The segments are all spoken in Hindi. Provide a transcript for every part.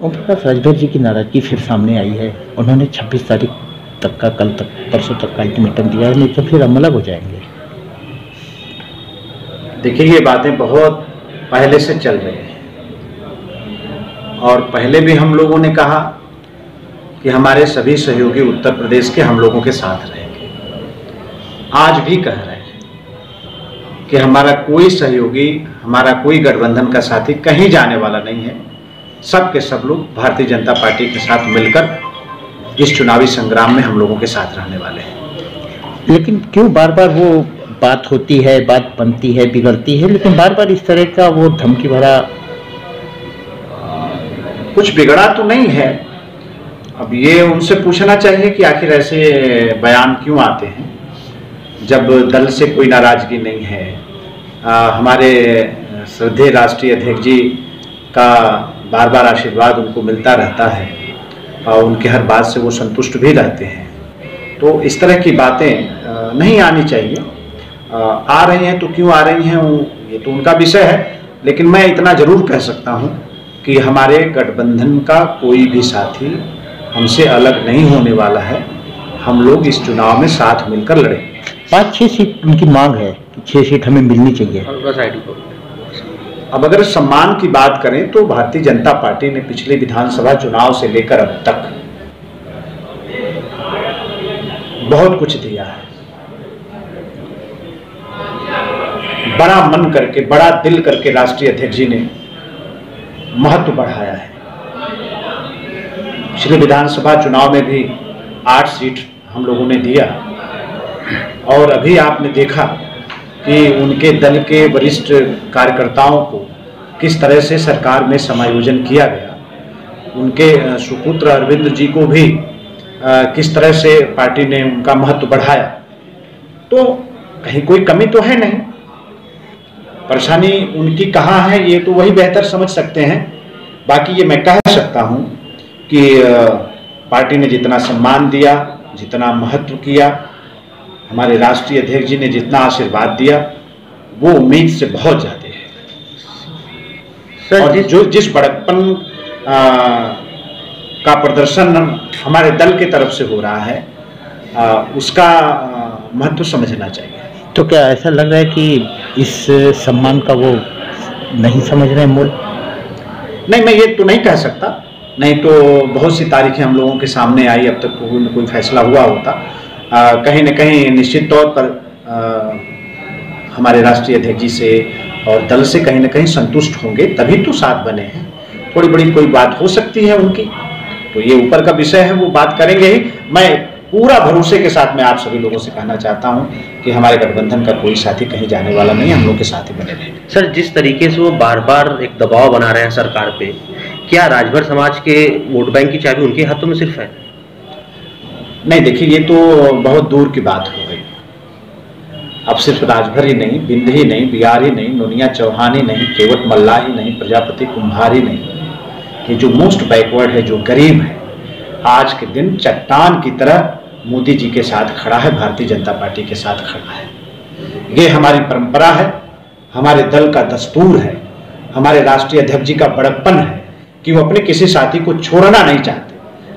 ओम प्रकाश राजभर जी की नाराजगी फिर सामने आई है। उन्होंने 26 तारीख तक का, कल तक, परसों तक का अल्टीमेटम दिया है, नहीं तो फिर हम अलग हो जाएंगे। देखिए, ये बातें बहुत पहले से चल रही हैं और पहले भी हम लोगों ने कहा कि हमारे सभी सहयोगी उत्तर प्रदेश के हम लोगों के साथ रहेंगे। आज भी कह रहे हैं कि हमारा कोई सहयोगी, हमारा कोई गठबंधन का साथी कहीं जाने वाला नहीं है। सब के सब लोग भारतीय जनता पार्टी के साथ मिलकर इस चुनावी संग्राम में हम लोगों के साथ रहने वाले हैं। लेकिन क्यों बार बार वो बात होती है, बात बनती है, बिगड़ती है, लेकिन बार बार इस तरह का वो धमकी भरा? कुछ बिगड़ा तो नहीं है। अब ये उनसे पूछना चाहिए कि आखिर ऐसे बयान क्यों आते हैं जब दल से कोई नाराजगी नहीं है। हमारे श्रद्धेय राष्ट्रीय अध्यक्ष जी का बार बार आशीर्वाद उनको मिलता रहता है और उनके हर बात से वो संतुष्ट भी रहते हैं। तो इस तरह की बातें नहीं आनी चाहिए। आ रही हैं तो क्यों आ रही हैं, ये तो उनका विषय है। लेकिन मैं इतना जरूर कह सकता हूं कि हमारे गठबंधन का कोई भी साथी हमसे अलग नहीं होने वाला है। हम लोग इस चुनाव में साथ मिलकर लड़ेंगे। 5-6 सीट उनकी मांग है कि 6 सीट हमें मिलनी चाहिए। अब अगर सम्मान की बात करें तो भारतीय जनता पार्टी ने पिछले विधानसभा चुनाव से लेकर अब तक बहुत कुछ दिया है। बड़ा मन करके, बड़ा दिल करके राष्ट्रीय अध्यक्ष जी ने महत्व बढ़ाया है। पिछले विधानसभा चुनाव में भी 8 सीट हम लोगों ने दिया और अभी आपने देखा कि उनके दल के वरिष्ठ कार्यकर्ताओं को किस तरह से सरकार में समायोजन किया गया। उनके सुपुत्र अरविंद जी को भी किस तरह से पार्टी ने उनका महत्व बढ़ाया। तो कहीं कोई कमी तो है नहीं। परेशानी उनकी कहाँ है ये तो वही बेहतर समझ सकते हैं। बाकी ये मैं कह सकता हूँ कि पार्टी ने जितना सम्मान दिया, जितना महत्व किया, हमारे राष्ट्रीय अध्यक्ष जी ने जितना आशीर्वाद दिया, वो उम्मीद से बहुत ज्यादा है। और जिस बड़प्पन का प्रदर्शन हमारे दल की तरफ से हो रहा है, उसका महत्व समझना चाहिए। तो क्या ऐसा लग रहा है कि इस सम्मान का वो नहीं समझ रहे मूल? नहीं, मैं ये तो नहीं कह सकता। नहीं तो बहुत सी तारीखें हम लोगों के सामने आई, अब तक कोई न कोई फैसला हुआ होता। कहीं न कहीं निश्चित तौर पर हमारे राष्ट्रीय अध्यक्ष जी से और दल से कहीं न कहीं संतुष्ट होंगे, तभी तो साथ बने हैं। थोड़ी बड़ी कोई बात हो सकती है उनकी, तो ये ऊपर का विषय है, वो बात करेंगे ही। मैं पूरा भरोसे के साथ मैं आप सभी लोगों से कहना चाहता हूं कि हमारे गठबंधन का कोई साथी कहीं जाने वाला नहीं है। हम लोग के साथ ही बने रहेंगे। सर, जिस तरीके से वो बार बार एक दबाव बना रहे हैं सरकार पे, क्या राजभर समाज के वोट बैंक की चाबी उनके हाथों में सिर्फ है? नहीं, देखिए, ये तो बहुत दूर की बात हो गई। अब सिर्फ राजभर ही नहीं, बिंद ही नहीं, बिहार ही नहीं, नोनिया चौहान ही नहीं, केवट मल्ला ही नहीं, प्रजापति कुम्भार ही नहीं, ये जो मोस्ट बैकवर्ड है, जो गरीब है, आज के दिन चट्टान की तरह मोदी जी के साथ खड़ा है, भारतीय जनता पार्टी के साथ खड़ा है। ये हमारी परंपरा है, हमारे दल का दस्तूर है, हमारे राष्ट्रीय अध्यक्ष जी का बड़प्पन है कि वो अपने किसी साथी को छोड़ना नहीं चाहते।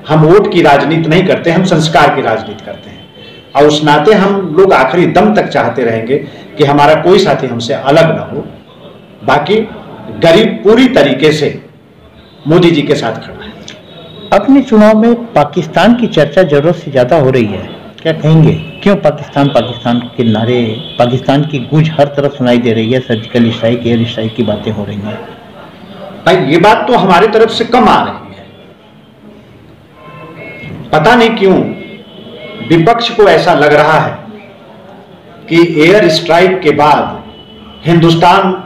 हम वोट की राजनीति नहीं करते, हम संस्कार की राजनीति करते हैं। और उस नाते हम लोग आखिरी दम तक चाहते रहेंगे कि हमारा कोई साथी हमसे अलग ना हो। बाकी गरीब पूरी तरीके से मोदी जी के साथ खड़ा है। अपने चुनाव में पाकिस्तान की चर्चा जरूरत से ज्यादा हो रही है, क्या कहेंगे? क्यों पाकिस्तान पाकिस्तान के नारे, पाकिस्तान की गूंज हर तरफ सुनाई दे रही है? सर्जिकल स्ट्राइक, एयर स्ट्राइक की बातें हो रही हैं। भाई, ये बात तो हमारी तरफ से कम आ रही है। पता नहीं क्यों विपक्ष को ऐसा लग रहा है कि एयर स्ट्राइक के बाद हिंदुस्तान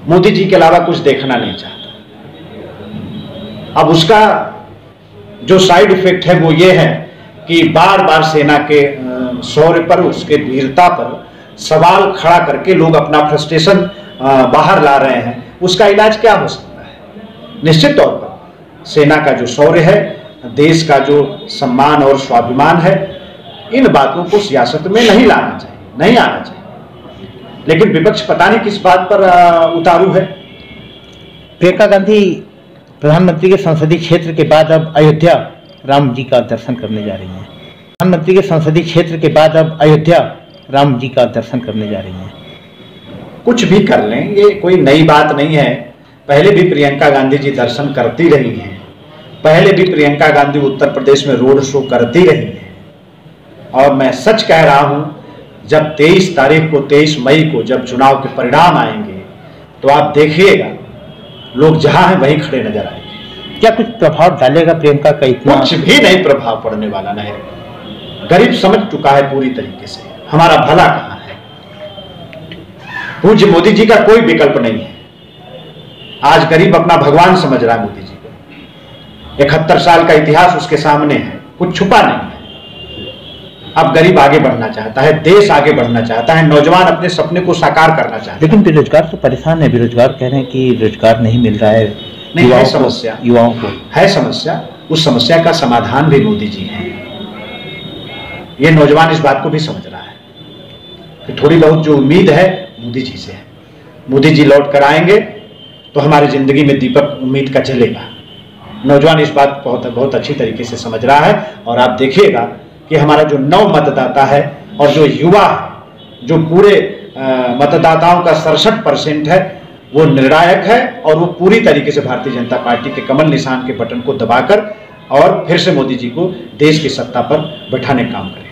मोदी जी के अलावा कुछ देखना नहीं चाहता। अब उसका जो साइड इफेक्ट है वो ये है कि बार बार सेना के शौर्य पर, उसके वीरता पर सवाल खड़ा करके लोग अपना फ्रस्ट्रेशन बाहर ला रहे हैं। उसका इलाज क्या हो सकता है? निश्चित तौर पर सेना का जो शौर्य है, देश का जो सम्मान और स्वाभिमान है, इन बातों को सियासत में नहीं लाना चाहिए, नहीं आना चाहिए। लेकिन विपक्ष पता नहीं किस बात पर उतारू है। प्रियंका गांधी प्रधानमंत्री के संसदीय क्षेत्र के बाद अब अयोध्या राम जी का दर्शन करने जा रही हैं। प्रधानमंत्री के संसदीय क्षेत्र के बाद अब अयोध्या राम जी का दर्शन करने जा रही हैं। कुछ भी कर लें, ये कोई नई बात नहीं है। पहले भी प्रियंका गांधी जी दर्शन करती रही हैं, पहले भी प्रियंका गांधी उत्तर प्रदेश में रोड शो करती रही हैं। और मैं सच कह रहा हूं, जब 23 तारीख को 23 मई को जब चुनाव के परिणाम आएंगे तो आप देखिएगा लोग जहां हैं वहीं खड़े नजर आएंगे। क्या कुछ प्रभाव डालेगा प्रियंका का? इतना कुछ भी नहीं प्रभाव पड़ने वाला नहीं। गरीब समझ चुका है पूरी तरीके से हमारा भला कहां है। पूज्य मोदी जी का कोई विकल्प नहीं है। आज गरीब अपना भगवान समझ रहा है मोदी जी को। 71 साल का इतिहास उसके सामने है, कुछ छुपा नहीं है। अब गरीब आगे बढ़ना चाहता है, देश आगे बढ़ना चाहता है, नौजवान अपने सपने को साकार करना चाहता है। लेकिन बेरोजगार तो परेशान है। बेरोजगार कह रहे हैं कि रोजगार नहीं मिल रहा है। नहीं है समस्या, युवाओं को है समस्या। उस समस्या का समाधान भी मोदी जी है। ये नौजवान इस बात को भी समझ रहा है कि थोड़ी बहुत जो उम्मीद है मोदी जी से है। मोदी जी लौट कर आएंगे तो हमारी जिंदगी में दीपक उम्मीद का जलेगा। नौजवान इस बात को बहुत अच्छी तरीके से समझ रहा है। और आप देखिएगा कि हमारा जो नव मतदाता है और जो युवा है, जो पूरे मतदाताओं का 67% है, वो निर्णायक है। और वो पूरी तरीके से भारतीय जनता पार्टी के कमल निशान के बटन को दबाकर और फिर से मोदी जी को देश की सत्ता पर बैठाने का काम करें।